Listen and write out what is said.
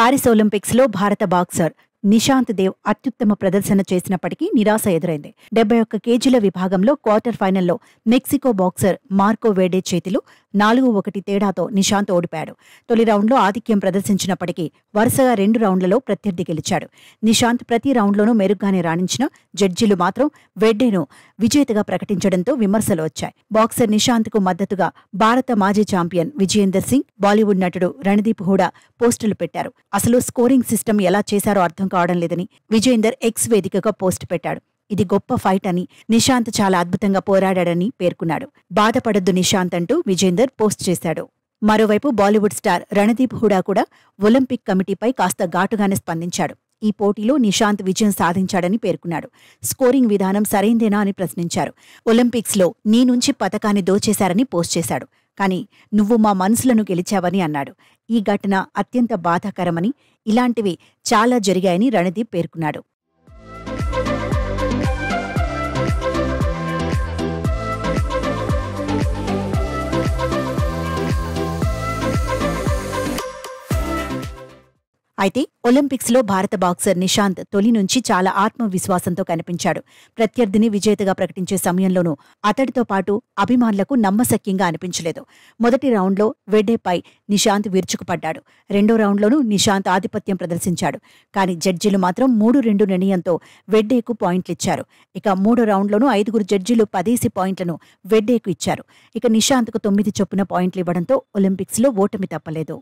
Paris ఒలింపిక్స్లో భారత boxer Nishant Dev అత్యుత్తమ ప్రదర్శన చేసినప్పటికీ నిరాశ ఎదురైంది. 71 కేజీల విభాగంలో క్వార్టర్ ఫైనల్లో మెక్సికో బాక్సర్ మార్కో వేడే చేతిలో 4-1 తేడాతో నిశాంత్ ఓడిపాడు. తొలి రౌండ్లో ఆధిక్యం ప్రదర్శించినప్పటికీ వరుసగా 2 రౌండ్లలో ప్రత్యర్థి గెలిచాడు. నిశాంత్ ప్రతి రౌండ్లోనూ మెరుగ్గానే రాణించిన జడ్జీలు మాత్రం వేడ్డేను విజేతగా ప్రకటించడంతో విమర్శలు వచ్చాయి. బాక్సర్ నిశాంత్కు మద్దతుగా భారత మాజీ ఛాంపియన్ విజయేందర్ సింగ్, బాలీవుడ్ నటుడు రణదీప్ హూడా పోస్టులు పెట్టారు. అసలు స్కోరింగ్ సిస్టమ్ ఎలా చేశారో అర్థం కావడం లేదని విజయేందర్ ఎక్స్ వేదికగా పోస్ట్ పెట్టాడు. ఇది గొప్ప ఫైట్ అని, నిశాంత్ చాలా అద్భుతంగా పోరాడాడని పేర్కొన్నాడు. బాధపడొద్దు నిశాంత్ అంటూ విజయేందర్ పోస్ట్ చేశాడు. మరోవైపు బాలీవుడ్ స్టార్ రణదీప్ హూడా కూడా ఒలింపిక్ కమిటీపై కాస్త ఘాటుగానే స్పందించాడు. ఈ పోటీలో నిశాంత్ విజయం సాధించాడని పేర్కొన్నాడు. స్కోరింగ్ విధానం సరైందేనా అని ప్రశ్నించారు. ఒలింపిక్స్లో నీ నుంచి పతకాన్ని దోచేశారని పోస్ట్ చేశాడు. కానీ నువ్వు మా మనసులను గెలిచావని అన్నాడు. ఈ ఘటన అత్యంత బాధాకరమని, ఇలాంటివి చాలా జరిగాయని రణదీప్ పేర్కొన్నాడు. అయితే ఒలింపిక్స్లో భారత బాక్సర్ నిశాంత్ తొలి నుంచి చాలా ఆత్మవిశ్వాసంతో కనిపించాడు. ప్రత్యర్థిని విజేతగా ప్రకటించే సమయంలోనూ అతడితో పాటు అభిమానులకు నమ్మశక్యంగా అనిపించలేదు. మొదటి రౌండ్లో వేడ్డేపై నిశాంత్ విరుచుకుపడ్డాడు. రెండో రౌండ్లోనూ నిశాంత్ ఆధిపత్యం ప్రదర్శించాడు. కానీ జడ్జీలు మాత్రం 3-2 నిర్ణయంతో వేడ్డేకు పాయింట్లిచ్చారు. ఇక మూడో రౌండ్లోనూ 5 జడ్జీలు 10 పాయింట్లను వేడ్డేకు ఇచ్చారు. ఇక నిశాంత్కు 9 చొప్పున పాయింట్లు ఇవ్వడంతో ఒలింపిక్స్లో ఓటమి తప్పలేదు.